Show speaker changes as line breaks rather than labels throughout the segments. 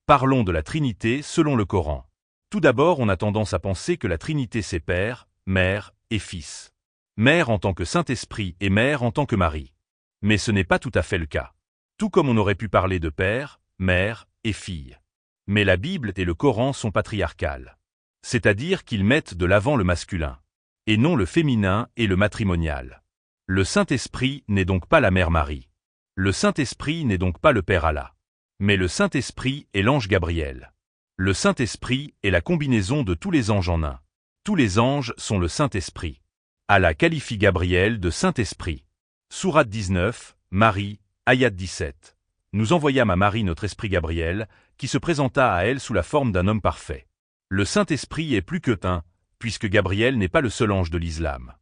Parlons de la Trinité selon le Coran. Tout d'abord, on a tendance à penser que la Trinité c'est Père, Mère et Fils. Mère en tant que Saint-Esprit et Mère en tant que Marie. Mais ce n'est pas tout à fait le cas. Tout comme on aurait pu parler de Père, Mère et Fille. Mais la Bible et le Coran sont patriarcales. C'est-à-dire qu'ils mettent de l'avant le masculin, et non le féminin et le matrimonial. Le Saint-Esprit n'est donc pas la Mère Marie. Le Saint-Esprit n'est donc pas le Père Allah. Mais le Saint-Esprit est l'ange Gabriel. Le Saint-Esprit est la combinaison de tous les anges en un. Tous les anges sont le Saint-Esprit. Allah qualifie Gabriel de Saint-Esprit. Sourate 19, Marie, ayat 17. Nous envoyâmes à Marie notre esprit Gabriel, qui se présenta à elle sous la forme d'un homme parfait. Le Saint-Esprit est plus que un, puisque Gabriel n'est pas le seul ange de l'islam.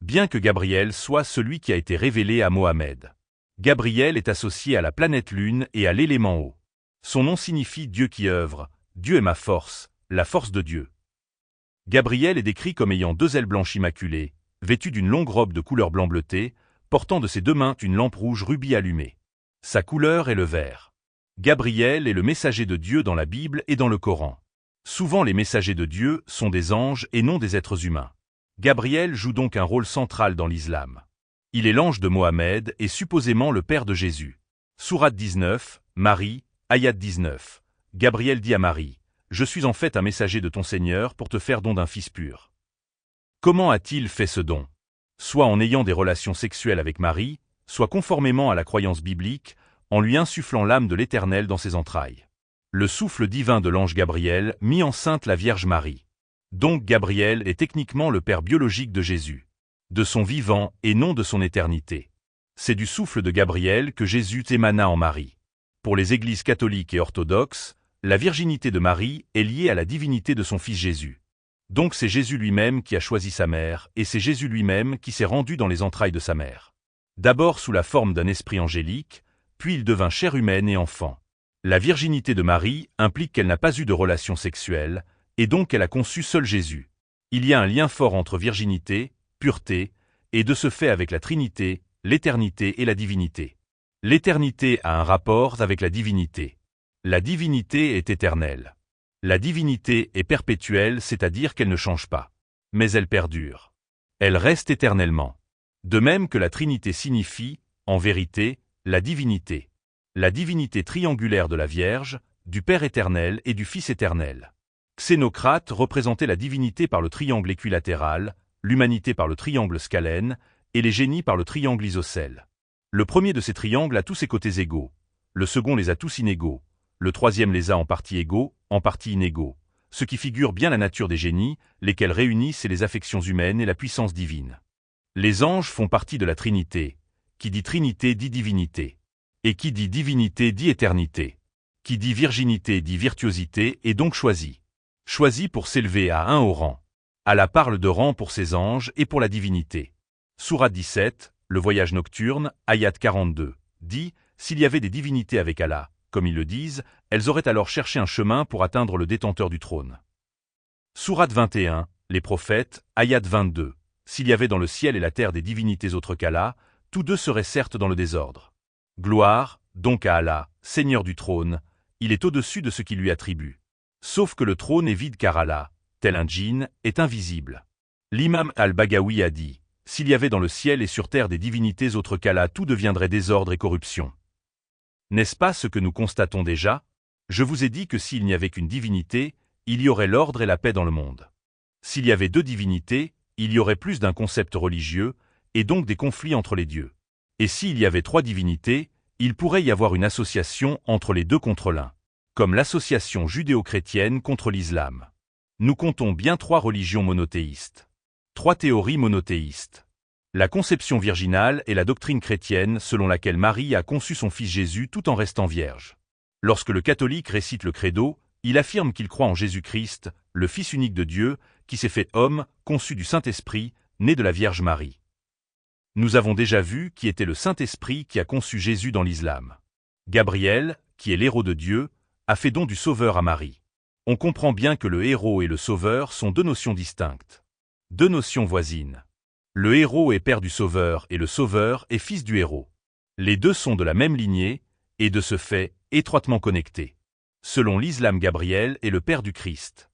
Bien que Gabriel soit celui qui a été révélé à Mohammed. Gabriel est associé à la planète Lune et à l'élément eau. Son nom signifie Dieu qui œuvre, Dieu est ma force, la force de Dieu. Gabriel est décrit comme ayant 2 ailes blanches immaculées, vêtu d'une longue robe de couleur blanc bleuté, portant de ses 2 mains une lampe rouge rubis allumée. Sa couleur est le vert. Gabriel est le messager de Dieu dans la Bible et dans le Coran. Souvent les messagers de Dieu sont des anges et non des êtres humains. Gabriel joue donc un rôle central dans l'islam. Il est l'ange de Mohammed et supposément le père de Jésus. Sourate 19, Marie, ayat 19. Gabriel dit à Marie, « Je suis en fait un messager de ton Seigneur pour te faire don d'un fils pur. » Comment a-t-il fait ce don? Soit en ayant des relations sexuelles avec Marie, soit conformément à la croyance biblique, en lui insufflant l'âme de l'Éternel dans ses entrailles. Le souffle divin de l'ange Gabriel mit enceinte la Vierge Marie. Donc Gabriel est techniquement le père biologique de Jésus. De son vivant et non de son éternité. C'est du souffle de Gabriel que Jésus émana en Marie. Pour les églises catholiques et orthodoxes, la virginité de Marie est liée à la divinité de son fils Jésus. Donc c'est Jésus lui-même qui a choisi sa mère, et c'est Jésus lui-même qui s'est rendu dans les entrailles de sa mère. D'abord sous la forme d'un esprit angélique, puis il devint chair humaine et enfant. La virginité de Marie implique qu'elle n'a pas eu de relation sexuelle, et donc qu'elle a conçu seul Jésus. Il y a un lien fort entre virginité, pureté, et de ce fait avec la Trinité, l'éternité et la divinité. L'éternité a un rapport avec la divinité. La divinité est éternelle. La divinité est perpétuelle, c'est-à-dire qu'elle ne change pas. Mais elle perdure. Elle reste éternellement. De même que la Trinité signifie, en vérité, la divinité. La divinité triangulaire de la Vierge, du Père éternel et du Fils éternel. Xénocrate représentait la divinité par le triangle équilatéral, l'humanité par le triangle scalène, et les génies par le triangle isocèle. Le premier de ces triangles a tous ses côtés égaux, le second les a tous inégaux, le troisième les a en partie égaux, en partie inégaux, ce qui figure bien la nature des génies, lesquels réunissent les affections humaines et la puissance divine. Les anges font partie de la Trinité. Qui dit Trinité dit divinité. Et qui dit divinité dit éternité. Qui dit virginité dit virtuosité et donc choisi. Choisi pour s'élever à un haut rang. Allah parle de rang pour ses anges et pour la divinité. Sourate 17, le voyage nocturne, ayat 42, dit « S'il y avait des divinités avec Allah, comme ils le disent, elles auraient alors cherché un chemin pour atteindre le détenteur du trône. » Sourate 21, les prophètes, ayat 22, « S'il y avait dans le ciel et la terre des divinités autres qu'Allah, tous deux seraient certes dans le désordre. Gloire, donc à Allah, Seigneur du trône, il est au-dessus de ce qui lui attribue. Sauf que le trône est vide car Allah, tel un djinn, est invisible. » L'imam al-Bagawi a dit, « S'il y avait dans le ciel et sur terre des divinités autres qu'Allah, tout deviendrait désordre et corruption. » N'est-ce pas ce que nous constatons déjà? Je vous ai dit que s'il n'y avait qu'une divinité, il y aurait l'ordre et la paix dans le monde. S'il y avait 2 divinités, il y aurait plus d'un concept religieux, et donc des conflits entre les dieux. Et s'il y avait 3 divinités, il pourrait y avoir une association entre les 2 contre l'un, comme l'association judéo-chrétienne contre l'islam. Nous comptons bien 3 religions monothéistes. 3 théories monothéistes. La conception virginale est la doctrine chrétienne selon laquelle Marie a conçu son fils Jésus tout en restant vierge. Lorsque le catholique récite le credo, il affirme qu'il croit en Jésus-Christ, le Fils unique de Dieu, qui s'est fait homme, conçu du Saint-Esprit, né de la Vierge Marie. Nous avons déjà vu qui était le Saint-Esprit qui a conçu Jésus dans l'islam. Gabriel, qui est l'héros de Dieu, a fait don du Sauveur à Marie. On comprend bien que le héros et le Sauveur sont 2 notions distinctes. 2 notions voisines. Le héros est père du Sauveur et le Sauveur est fils du héros. Les 2 sont de la même lignée, et de ce fait, étroitement connectés. Selon l'islam, Gabriel est le père du Christ.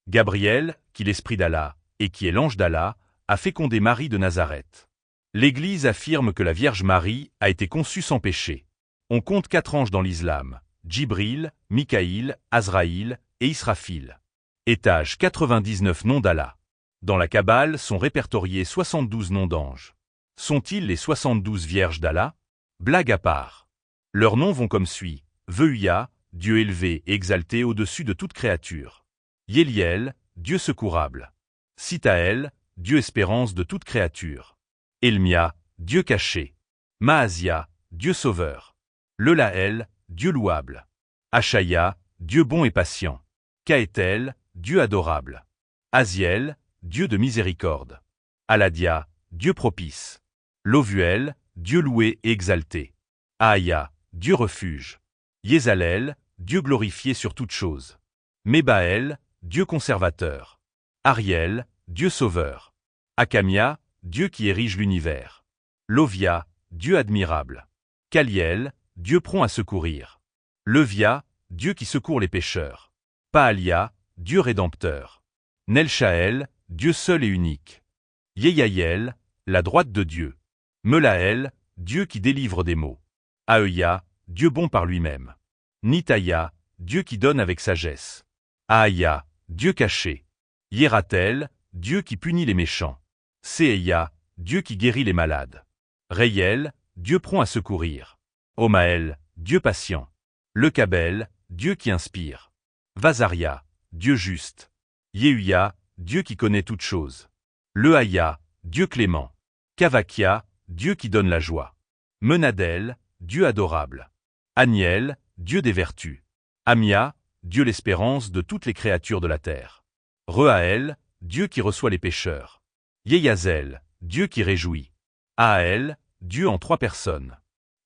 Gabriel, qui est l'esprit d'Allah, et qui est l'ange d'Allah, a fécondé Marie de Nazareth. L'Église affirme que la Vierge Marie a été conçue sans péché. On compte 4 anges dans l'islam: Djibril, Mikaïl, Azraïl et Israfil. Étage 99 noms d'Allah. Dans la Kabbale sont répertoriés 72 noms d'anges. Sont-ils les 72 vierges d'Allah? Blague à part. Leurs noms vont comme suit: Veuya, Dieu élevé et exalté au-dessus de toute créature. Yéliel, Dieu secourable. Sitaël, Dieu espérance de toute créature. Elmia, Dieu caché. Maasia, Dieu sauveur. Lelaël, Dieu louable. Achaya, Dieu bon et patient. Kaétel, Dieu adorable. Aziel, Dieu de miséricorde. Aladia, Dieu propice. Lovuel, Dieu loué et exalté. Aaya, Dieu refuge. Yézalel, Dieu glorifié sur toute chose. Mébaël, Dieu conservateur. Ariel, Dieu sauveur. Akamia, Dieu qui érige l'univers. Lovia, Dieu admirable. Kaliel, Dieu prompt à secourir. Levia, Dieu qui secourt les pécheurs. Paalia, Dieu rédempteur. Nelchaël, Dieu seul et unique. Yeyaïel, la droite de Dieu. Melaël, Dieu qui délivre des maux. Aeya, Dieu bon par lui-même. Nitaya, Dieu qui donne avec sagesse. Aaya, Dieu caché. Yératel, Dieu qui punit les méchants. Seeya, Dieu qui guérit les malades. Reyel, Dieu prompt à secourir. Omaël, Dieu patient. Lekabel, Dieu qui inspire. Vazaria, Dieu juste. Yehuya, Dieu qui connaît toutes choses. Leaya, Dieu clément. Kavakia, Dieu qui donne la joie. Menadel, Dieu adorable. Aniel, Dieu des vertus. Amia, Dieu l'espérance de toutes les créatures de la terre. Rehaël, Dieu qui reçoit les pécheurs. Yeyazel, Dieu qui réjouit. Ahaël, Dieu en 3 personnes.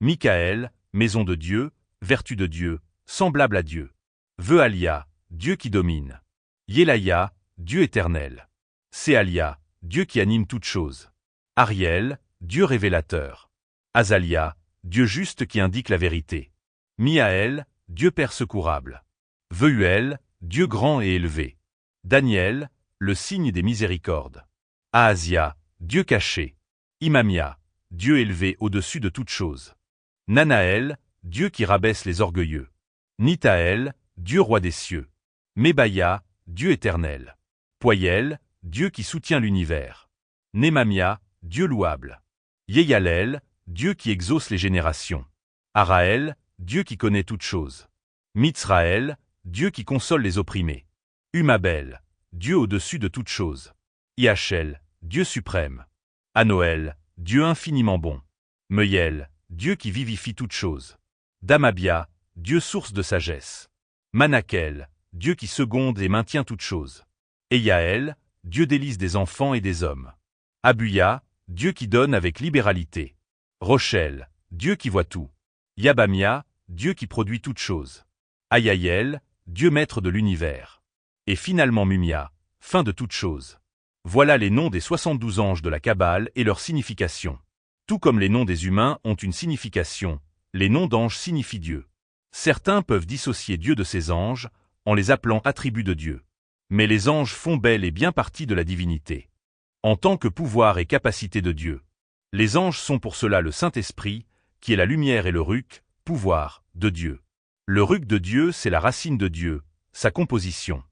Michaël, maison de Dieu, vertu de Dieu, semblable à Dieu. Vealia, Dieu qui domine. Yélaya, Dieu éternel. Séalia, Dieu qui anime toutes choses. Ariel, Dieu révélateur. Azalia, Dieu juste qui indique la vérité. Miaël, Dieu Père secourable. Veuel, Dieu grand et élevé. Daniel, le signe des miséricordes. Ahasia, Dieu caché. Imamia, Dieu élevé au-dessus de toutes choses. Nanaël, Dieu qui rabaisse les orgueilleux. Nitaël, Dieu roi des cieux. Mébaya, Dieu éternel. Poyel, Dieu qui soutient l'univers. Némamia, Dieu louable. Yeyalel, Dieu qui exauce les générations. Araël, Dieu qui connaît toutes choses. Mitzraël, Dieu qui console les opprimés. Umabel, Dieu au-dessus de toutes choses. Iachel, Dieu suprême. Anoël, Dieu infiniment bon. Meuiel, Dieu qui vivifie toutes choses. Damabia, Dieu source de sagesse. Manakel, Dieu qui seconde et maintient toutes choses. Eyaël, Dieu délice des enfants et des hommes. Abuya, Dieu qui donne avec libéralité. Rochel, Dieu qui voit tout. Yabamia, Dieu qui produit toutes choses. Ayaïel, Dieu maître de l'univers. Et finalement Mumia, fin de toutes choses. Voilà les noms des 72 anges de la Kabbale et leur signification. Tout comme les noms des humains ont une signification, les noms d'anges signifient Dieu. Certains peuvent dissocier Dieu de ses anges, en les appelant attributs de Dieu. Mais les anges font bel et bien partie de la divinité. En tant que pouvoir et capacité de Dieu. Les anges sont pour cela le Saint-Esprit, qui est la lumière et le ruch, pouvoir, de Dieu. Le ruch de Dieu, c'est la racine de Dieu, sa composition.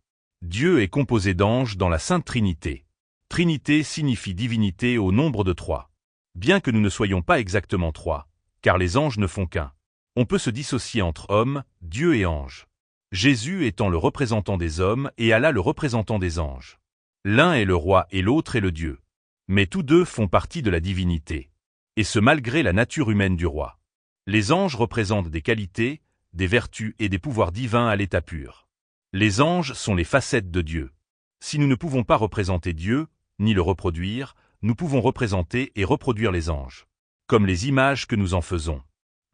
Dieu est composé d'anges dans la Sainte Trinité. Trinité signifie divinité au nombre de 3. Bien que nous ne soyons pas exactement 3, car les anges ne font qu'un. On peut se dissocier entre homme, Dieu et ange. Jésus étant le représentant des hommes et Allah le représentant des anges. L'un est le roi et l'autre est le Dieu. Mais tous deux font partie de la divinité. Et ce malgré la nature humaine du roi. Les anges représentent des qualités, des vertus et des pouvoirs divins à l'état pur. Les anges sont les facettes de Dieu. Si nous ne pouvons pas représenter Dieu, ni le reproduire, nous pouvons représenter et reproduire les anges. Comme les images que nous en faisons.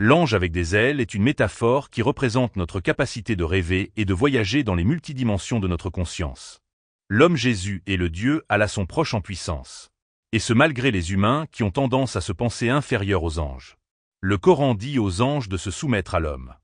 L'ange avec des ailes est une métaphore qui représente notre capacité de rêver et de voyager dans les multidimensions de notre conscience. L'homme Jésus est le Dieu Allah son proche en puissance. Et ce malgré les humains qui ont tendance à se penser inférieurs aux anges. Le Coran dit aux anges de se soumettre à l'homme.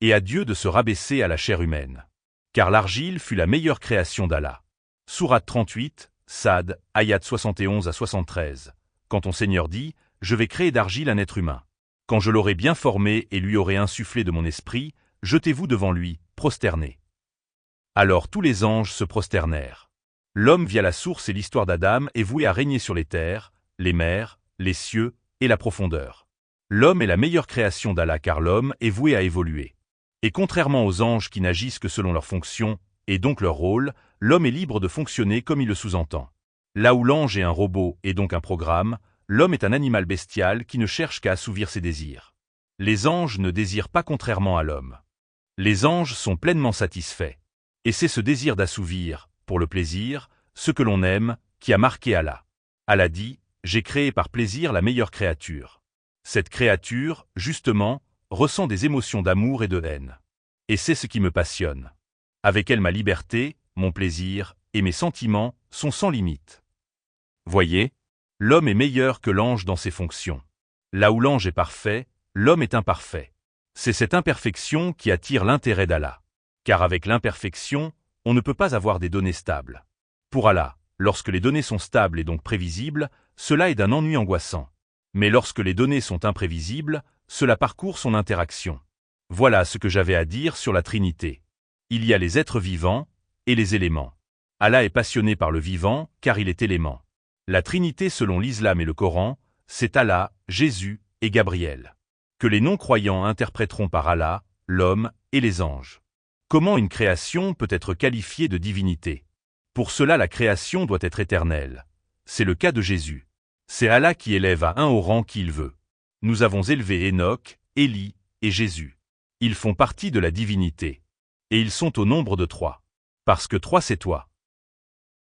et à Dieu de se rabaisser à la chair humaine. Car l'argile fut la meilleure création d'Allah. Sourate 38, Sad, ayat 71 à 73. Quand ton Seigneur dit, je vais créer d'argile un être humain. Quand je l'aurai bien formé et lui aurai insufflé de mon esprit, jetez-vous devant lui, prosternés. Alors tous les anges se prosternèrent. L'homme via la source et l'histoire d'Adam est voué à régner sur les terres, les mers, les cieux et la profondeur. L'homme est la meilleure création d'Allah car l'homme est voué à évoluer. Et contrairement aux anges qui n'agissent que selon leur fonction, et donc leur rôle, l'homme est libre de fonctionner comme il le sous-entend. Là où l'ange est un robot et donc un programme, l'homme est un animal bestial qui ne cherche qu'à assouvir ses désirs. Les anges ne désirent pas contrairement à l'homme. Les anges sont pleinement satisfaits. Et c'est ce désir d'assouvir, pour le plaisir, ce que l'on aime, qui a marqué Allah. Allah dit, j'ai créé par plaisir la meilleure créature. Cette créature, justement, ressent des émotions d'amour et de haine. Et c'est ce qui me passionne. Avec elle ma liberté, mon plaisir, et mes sentiments sont sans limite. Voyez, l'homme est meilleur que l'ange dans ses fonctions. Là où l'ange est parfait, l'homme est imparfait. C'est cette imperfection qui attire l'intérêt d'Allah. Car avec l'imperfection, on ne peut pas avoir des données stables. Pour Allah, lorsque les données sont stables et donc prévisibles, cela est d'un ennui angoissant. Mais lorsque les données sont imprévisibles, cela parcourt son interaction. Voilà ce que j'avais à dire sur la Trinité. Il y a les êtres vivants et les éléments. Allah est passionné par le vivant car il est élément. La Trinité selon l'islam et le Coran, c'est Allah, Jésus et Gabriel. Que les non-croyants interpréteront par Allah, l'homme et les anges. Comment une création peut être qualifiée de divinité? Pour cela la création doit être éternelle. C'est le cas de Jésus. C'est Allah qui élève à un au rang qu'il veut. Nous avons élevé Enoch, Élie et Jésus. Ils font partie de la divinité. Et ils sont au nombre de 3. Parce que 3 c'est toi.